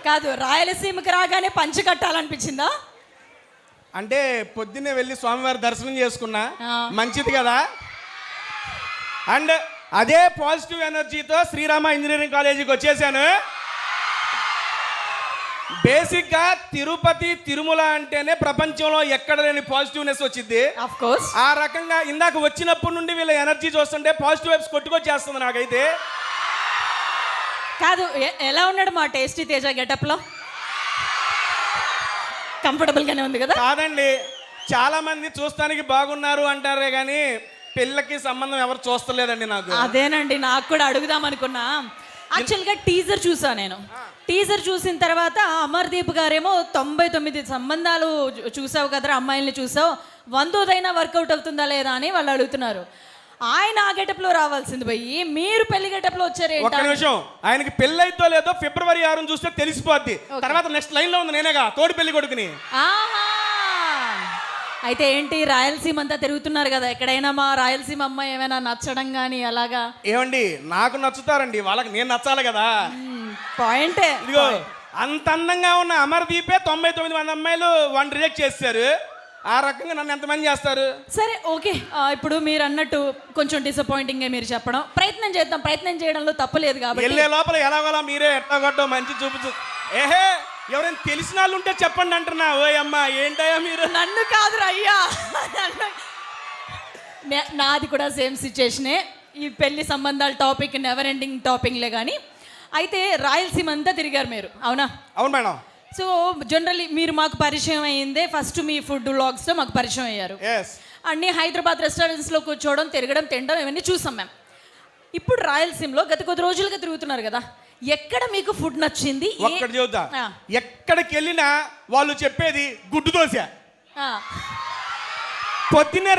కాదు, రాయలసీమకి రాగానే పంచి కట్టాలనిపించిందా? అంటే పొద్దున్నే వెళ్ళి స్వామివారి దర్శనం చేసుకున్నా, ఆ. మంచిది కదా. అండ్ అదే పాజిటివ్ ఎనర్జీతో శ్రీరామ ఇంజనీరింగ్ కాలేజీకి వచ్చేసాను. బేసిక్గా తిరుపతి తిరుమల అంటేనే ప్రపంచంలో ఎక్కడ లేని పాజిటివ్నెస్ వచ్చింది. Of course. ఆ రకంగా ఇందాక వచ్చినప్పటి నుండి వీళ్ళ ఎనర్జీ చూస్తుంటే పాజిటివ్ వైబ్స్ కొట్టుకొచ్చేస్తుంది నాకైతే. కాదు, ఎలా ఉన్నాడు మా టేస్టీ తేజ గెటప్ లో? కంఫర్టబుల్ గానే ఉంది కదా? కాదండి, చాలా మంది చూస్తానికి బాగున్నారు అంటారే కానీ పిల్లకి సంబంధం ఎవరు చూస్తలేదండి నాకు. అదేనండి, నాకు కూడా అడుగుదాం అనుకున్నా. యాక్చువల్గా టీజర్ చూసా నేను. టీజర్ చూసిన తర్వాత అమర్దీప్ గారేమో 99 సంబంధాలు చూసావు కదరా, అమ్మాయిల్ని చూసావు, 100దైనా వర్కౌట్ అవుతుందా లేదా అని వాళ్ళు అడుగుతున్నారు. ఆయన ఆ గెటప్ లో రావాల్సింది పోయి మీరు పెళ్లి గెటప్ లో వచ్చారు. ఒక్క నిమిషం, ఆయనకి పెళ్లి అయితో లేదో ఫిబ్రవరి 6 చూస్తే తెలిసిపోద్ది. తర్వాత నెక్స్ట్ లైన్ లో ఉంది నేనేగా తోడి పెళ్లి కొడుకుని. ఆహా, అయితే ఏంటి రాయలసీమ అంతా తిరుగుతున్నారు కదా, ఎక్కడైనా మా రాయలసీమ అమ్మాయి ఏమైనా నచ్చడం కానీ అలాగా? ఏమండి, నాకు నచ్చుతారండి, వాళ్ళకి నేను నచ్చాలి కదా. పాయింటే. ఇదిగో అంత అందంగా ఉన్న అమర్దీపే 99 మంది అమ్మాయిలు వన్ రిజెక్ట్ చేస్తారు. ఆ రకంగా నన్ను ఎంతమంది చేస్తారు? సరే ఓకే, ఇప్పుడు మీరు అన్నట్టు కొంచెం డిసప్పాయింటింగ్ మీరు చెప్పడం, ప్రయత్నం చేద్దాం. ప్రయత్నం చేయడంలో తప్పలేదు కాబట్టి వెళ్ళే లోపల ఎలాగోలా మీరే ఎట్లాగొట్టో మంచి చూపించు. ఏహే, ఎవరైనా తెలిసిన వాళ్ళు ఉంటే చెప్పండి అంటున్నా. ఓయ్ అమ్మా, ఏంటయ్యా మీరు? నన్ను కాదురా అయ్యా, నాది కూడా సేమ్ సిచ్యుయేషనే. ఈ పెళ్లి సంబంధాల టాపిక్ నెవర్ ఎండింగ్ టాపిక్లే. కానీ అయితే రాయలసీమ అంతా తిరిగారు మీరు, అవునా? అవును మేడం. సో జనరల్లీ మీరు మాకు పరిచయం అయ్యిందే ఫస్ట్ మీ ఫుడ్ వ్లాగ్స్తో మాకు పరిచయం అయ్యారు. అన్ని హైదరాబాద్ రెస్టారెంట్స్లో కూర్చోవడం, తిరగడం, తినడం ఇవన్నీ చూసాం మేము. ఇప్పుడు రాయలసీమలో గత కొద్ది రోజులుగా తిరుగుతున్నారు కదా, ఎక్కడ మీకు ఫుడ్ నచ్చింది? ఒక్కటి చెబుతా, ఎక్కడికి వెళ్ళినా వాళ్ళు చెప్పేది గుడ్డు దోశ. పొద్దున్నే